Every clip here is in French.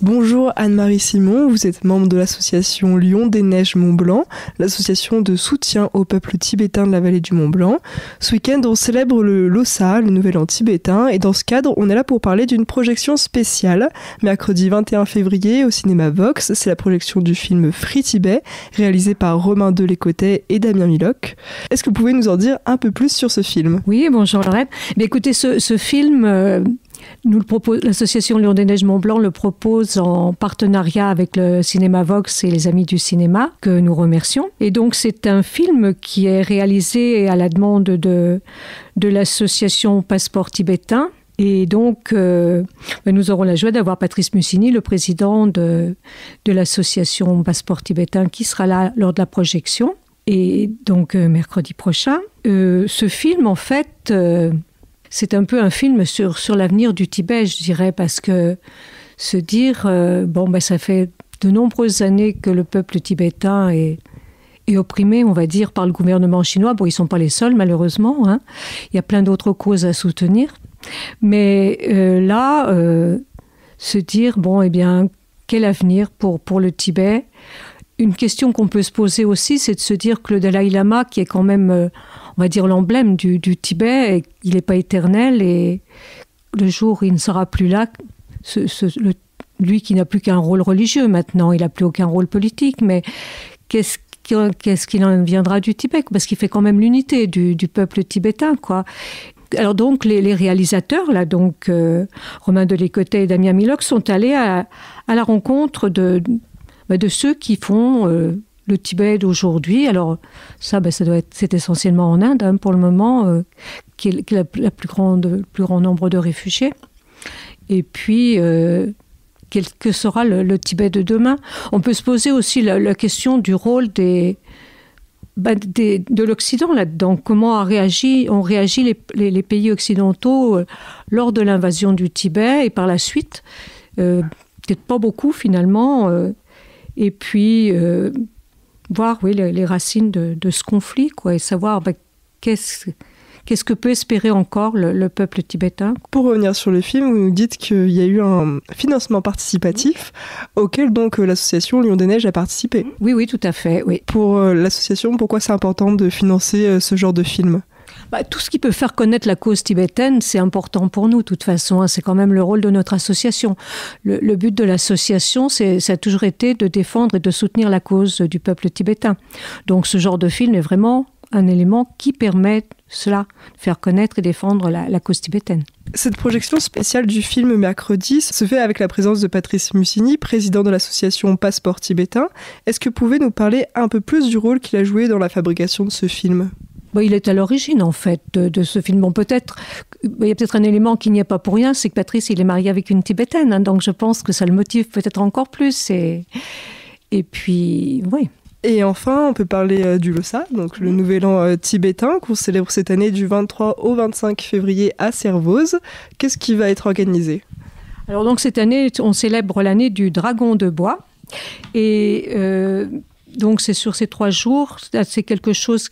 Bonjour Anne-Marie Simon, vous êtes membre de l'association Lion des Neiges Mont-Blanc, l'association de soutien au peuple tibétain de la vallée du Mont-Blanc. Ce week-end, on célèbre le Losar, le Nouvel An tibétain, et dans ce cadre, on est là pour parler d'une projection spéciale. Mercredi 21 février, au cinéma Vox, c'est la projection du film Free Tibet, réalisé par Romain Delécotet et Damien Milok. Est-ce que vous pouvez nous en dire un peu plus sur ce film ? Oui, bonjour Lorette. Mais écoutez, ce film... Nous le propose, l'association Lion des Neiges Mont-Blanc le propose en partenariat avec le cinéma Vox et les Amis du cinéma, que nous remercions. Et donc c'est un film qui est réalisé à la demande de l'association Passeport Tibétain. Et donc nous aurons la joie d'avoir Patrice Mussini, le président de l'association Passeport Tibétain, qui sera là lors de la projection. Et donc mercredi prochain. Ce film, en fait... c'est un peu un film sur l'avenir du Tibet, je dirais, parce que se dire, ça fait de nombreuses années que le peuple tibétain est opprimé, on va dire, par le gouvernement chinois. Bon, ils ne sont pas les seuls, malheureusement, hein. Il y a plein d'autres causes à soutenir. Mais se dire, quel avenir pour le Tibet ? Une question qu'on peut se poser aussi, c'est de se dire que le Dalai Lama, qui est quand même, on va dire, l'emblème du Tibet, il n'est pas éternel et le jour où il ne sera plus là, lui qui n'a plus qu'un rôle religieux maintenant, il n'a plus aucun rôle politique, mais qu'est-ce qu'il en viendra du Tibet ? Parce qu'il fait quand même l'unité du peuple tibétain, quoi. Alors donc les réalisateurs, là, donc Romain Delécotet et Damien Milok, sont allés à la rencontre de ceux qui font le Tibet d'aujourd'hui. Alors c'est essentiellement en Inde, hein, pour le moment, qui est le plus grand nombre de réfugiés. Et puis, quel sera le Tibet de demain ? On peut se poser aussi la question du rôle de l'Occident là-dedans. Comment ont réagi les pays occidentaux lors de l'invasion du Tibet et par la suite, peut-être pas beaucoup finalement. Et puis, voir les racines de ce conflit, quoi, et savoir qu'est-ce que peut espérer encore le peuple tibétain. Pour revenir sur le film, vous nous dites qu'il y a eu un financement participatif auquel donc l'association Lion des Neiges a participé. Oui, tout à fait. Oui. Pour l'association, pourquoi c'est important de financer ce genre de film ? Tout ce qui peut faire connaître la cause tibétaine, c'est important pour nous, de toute façon. C'est quand même le rôle de notre association. Le but de l'association, ça a toujours été de défendre et de soutenir la cause du peuple tibétain. Donc ce genre de film est vraiment un élément qui permet cela, de faire connaître et défendre la cause tibétaine. Cette projection spéciale du film mercredi se fait avec la présence de Patrice Mussini, président de l'association Passeport Tibétain. Est-ce que vous pouvez nous parler un peu plus du rôle qu'il a joué dans la fabrication de ce film ? Il est à l'origine, en fait, de ce film. Bon, il y a peut-être un élément qui n'y est pas pour rien, c'est que Patrice, il est marié avec une Tibétaine, hein, donc je pense que ça le motive peut-être encore plus. Et puis, oui. Et enfin, on peut parler du Losar, donc le Nouvel An tibétain, qu'on célèbre cette année du 23 au 25 février à Servoz. Qu'est-ce qui va être organisé ? Alors donc cette année, on célèbre l'année du dragon de bois. Et... donc c'est sur ces 3 jours, c'est quelque chose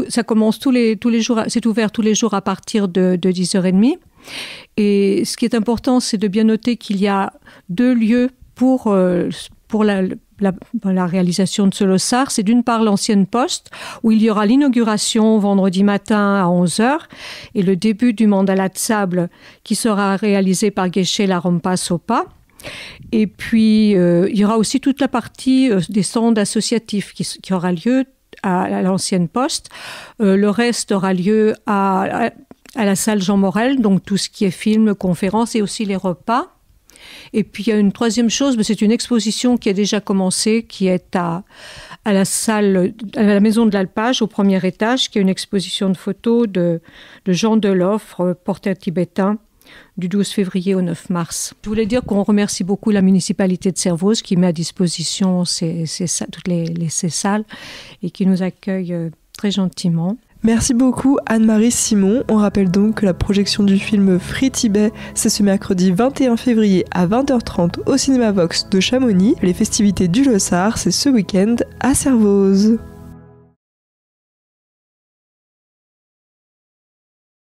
ça commence tous les jours, c'est ouvert tous les jours à partir de 10h30. Et ce qui est important, c'est de bien noter qu'il y a 2 lieux pour la réalisation de ce Losar. C'est d'une part l'ancienne poste, où il y aura l'inauguration vendredi matin à 11h, et le début du mandala de sable qui sera réalisé par Geshe Larompa Sopa. Et puis, il y aura aussi toute la partie des stands associatifs qui aura lieu à l'ancienne poste. Le reste aura lieu à la salle Jean Morel, donc tout ce qui est film, conférences et aussi les repas. Et puis, il y a une troisième chose, mais c'est une exposition qui a déjà commencé, qui est à la maison de l'Alpage, au premier étage, qui est une exposition de photos de Jean Deloffre, portrait tibétain, du 12 février au 9 mars. Je voulais dire qu'on remercie beaucoup la municipalité de Servoz qui met à disposition toutes ces salles et qui nous accueille très gentiment. Merci beaucoup Anne-Marie Simon. On rappelle donc que la projection du film Free Tibet, c'est ce mercredi 21 février à 20h30 au cinéma Vox de Chamonix. Les festivités du Losar, c'est ce week-end à Servoz.